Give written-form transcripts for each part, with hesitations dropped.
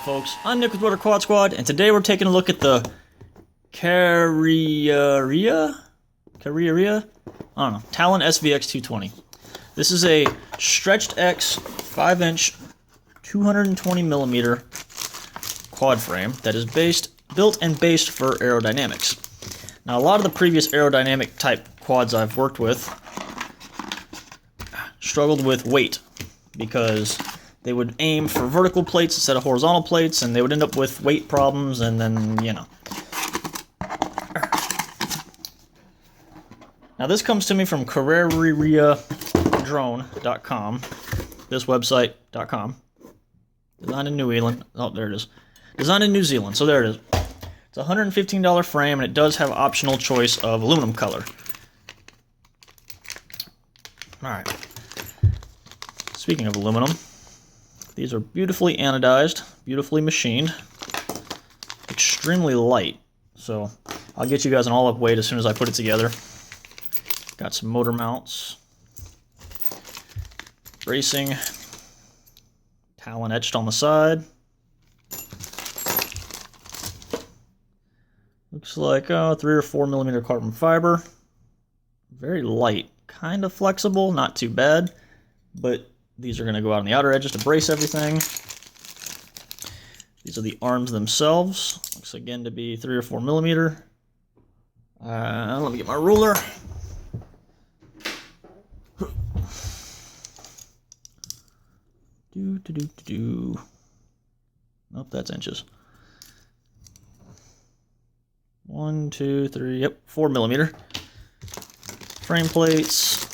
folks? I'm Nick with Water Quad Squad, and today we're taking a look at the Karearea? I don't know. Talon SVX 220. This is a stretched X 5-inch 220mm quad frame that is built and based for aerodynamics. Now, a lot of the previous aerodynamic type quads I've worked with struggled with weight because they would aim for vertical plates instead of horizontal plates, and they would end up with weight problems, and then, you know. Now, this comes to me from Karearea.com, this website.com. Designed in New Zealand. Oh, there it is. Designed in New Zealand, so there it is. It's a $115 frame, and it does have optional choice of aluminum color. Alright. Speaking of aluminum, these are beautifully anodized, beautifully machined, extremely light. So I'll get you guys an all-up weight as soon as I put it together. Got some motor mounts, bracing, Talon etched on the side. Looks like 3 or 4mm carbon fiber. Very light, kind of flexible, not too bad, but these are going to go out on the outer edges to brace everything. These are the arms themselves. Looks again to be 3 or 4mm. Let me get my ruler. Nope, that's inches. 1, 2, 3, yep, 4mm. Frame plates.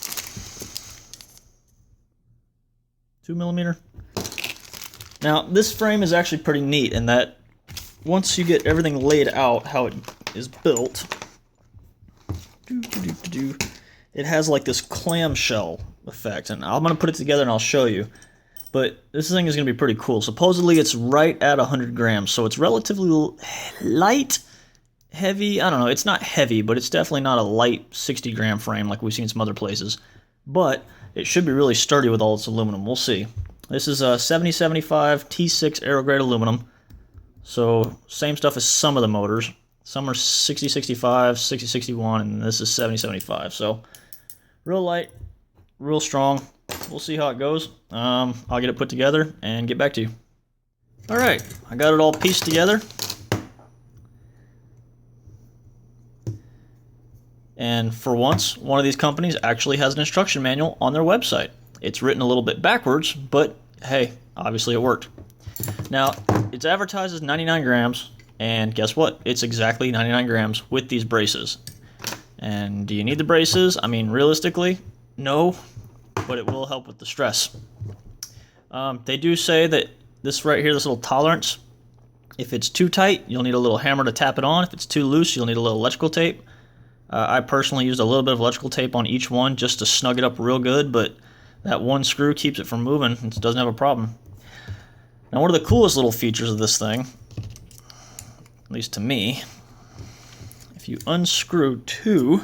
2mm. Now, this frame is actually pretty neat in that once you get everything laid out how it is built, it has like this clamshell effect, and I'm going to put it together and I'll show you. But this thing is going to be pretty cool. Supposedly it's right at 100 grams, so it's relatively light, heavy. I don't know, it's not heavy, but it's definitely not a light 60-gram frame like we've seen some other places. But it should be really sturdy with all its aluminum. We'll see. This is a 7075 T6 aerograde aluminum. So same stuff as some of the motors. Some are 6065, 6061, and this is 7075. So real light, real strong. We'll see how it goes. I'll get it put together and get back to you. Alright, I got it all pieced together. And for once, one of these companies actually has an instruction manual on their website. It's written a little bit backwards, but hey, obviously it worked. Now, it's advertised as 99 grams, and guess what? It's exactly 99 grams with these braces. And do you need the braces? I mean, realistically, no, but it will help with the stress. They do say that this right here, this little tolerance, if it's too tight, you'll need a little hammer to tap it on. If it's too loose, you'll need a little electrical tape. I personally used a little bit of electrical tape on each one just to snug it up real good, but that one screw keeps it from moving. It doesn't have a problem. Now, one of the coolest little features of this thing, at least to me, if you unscrew 2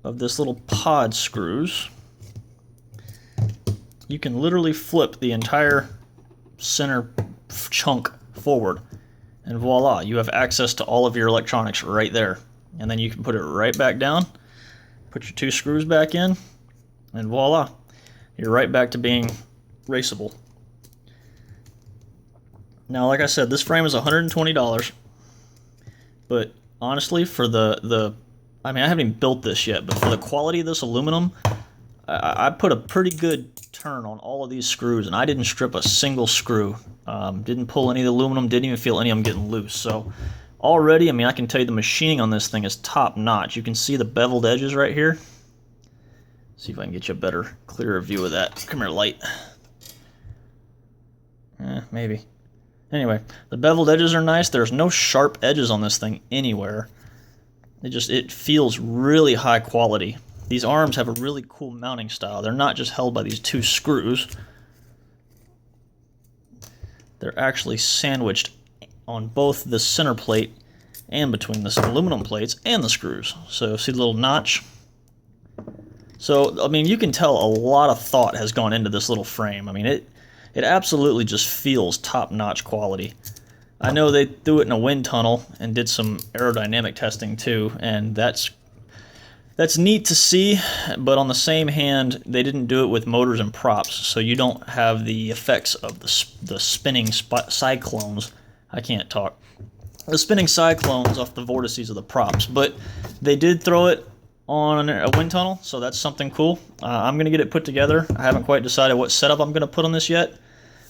of this little pod screws, you can literally flip the entire center chunk forward, and voila, you have access to all of your electronics right there. And then you can put it right back down, put your 2 screws back in, and voila, you're right back to being raceable. Now, like I said, this frame is $120, but honestly, for I mean, I haven't even built this yet, but for the quality of this aluminum, I put a pretty good turn on all of these screws, and I didn't strip a single screw. Didn't pull any of the aluminum, didn't even feel any of them getting loose. So already, I mean, I can tell you the machining on this thing is top notch. You can see the beveled edges right here. See if I can get you a better, clearer view of that. Come here, light. Maybe. Anyway, the beveled edges are nice. There's no sharp edges on this thing anywhere. It feels really high quality. These arms have a really cool mounting style. They're not just held by these 2 screws. They're actually sandwiched on both the center plate and between the aluminum plates and the screws. So see the little notch? So, I mean, you can tell a lot of thought has gone into this little frame. I mean, it absolutely just feels top-notch quality. I know they threw it in a wind tunnel and did some aerodynamic testing too, and that's neat to see, but on the same hand, they didn't do it with motors and props, so you don't have the effects of the spinning cyclones. I can't talk. The spinning cyclones off the vortices of the props, but they did throw it on a wind tunnel, so that's something cool. I'm going to get it put together. I haven't quite decided what setup I'm going to put on this yet,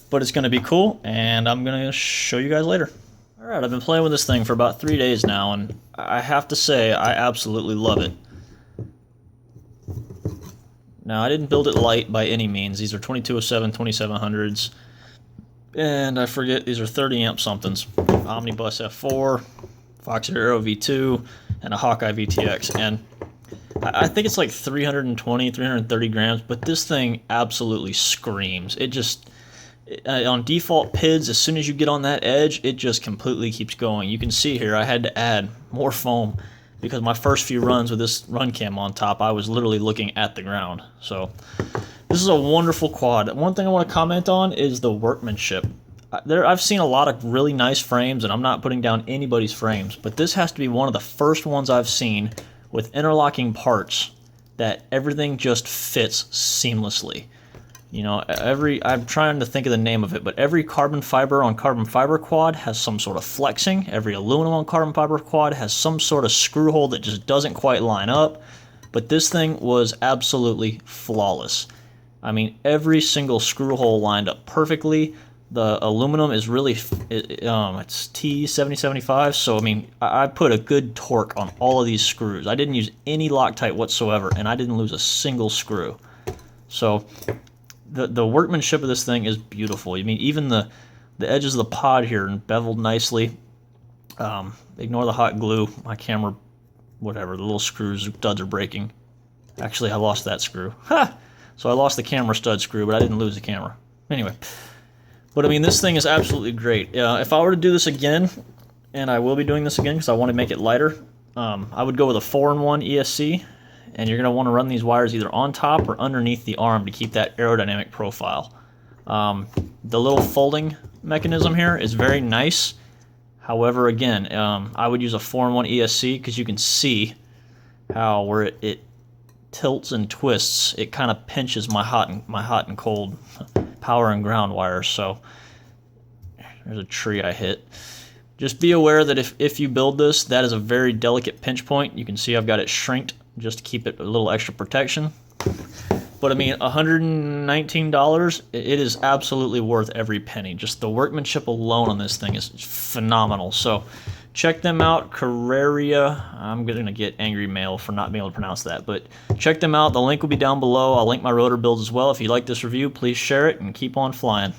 but it's going to be cool, and I'm going to show you guys later. Alright, I've been playing with this thing for about 3 days now, and I have to say, I absolutely love it. Now, I didn't build it light by any means. These are 2207 2700s, and I forget, these are 30 amp somethings. Omnibus F4, Fox Aero V2, and a Hawkeye VTX, and I think it's like 320, 330 grams, but this thing absolutely screams. It just, on default PIDs, as soon as you get on that edge, it just completely keeps going. You can see here, I had to add more foam because my first few runs with this run cam on top, I was literally looking at the ground. So this is a wonderful quad. One thing I want to comment on is the workmanship. I've seen a lot of really nice frames, and I'm not putting down anybody's frames, but this has to be one of the first ones I've seen with interlocking parts that everything just fits seamlessly. You know, I'm trying to think of the name of it, but every carbon fiber on carbon fiber quad has some sort of flexing. Every aluminum on carbon fiber quad has some sort of screw hole that just doesn't quite line up. But this thing was absolutely flawless. I mean, every single screw hole lined up perfectly. The aluminum is really, it's T7075, so I mean, I put a good torque on all of these screws. I didn't use any Loctite whatsoever, and I didn't lose a single screw. So the workmanship of this thing is beautiful. I mean, even the edges of the pod here are beveled nicely. Ignore the hot glue. My camera, whatever, the little screws, studs are breaking. Actually, I lost that screw. Ha! So I lost the camera stud screw, but I didn't lose the camera. Anyway. But I mean, this thing is absolutely great. If I were to do this again, and I will be doing this again because I want to make it lighter, I would go with a 4-in-1 ESC, and you're going to want to run these wires either on top or underneath the arm to keep that aerodynamic profile. The little folding mechanism here is very nice. However, again, I would use a 4-in-1 ESC because you can see how where it tilts and twists, it kind of pinches my hot and cold power and ground wires. So there's a tree I hit. Just be aware that if you build this, that is a very delicate pinch point. You can see I've got it shrinked just to keep it a little extra protection. But I mean, $119, it is absolutely worth every penny. Just the workmanship alone on this thing is phenomenal. So check them out, Karearea. I'm going to get angry mail for not being able to pronounce that, but check them out. The link will be down below. I'll link my rotor builds as well. If you like this review, please share it and keep on flying.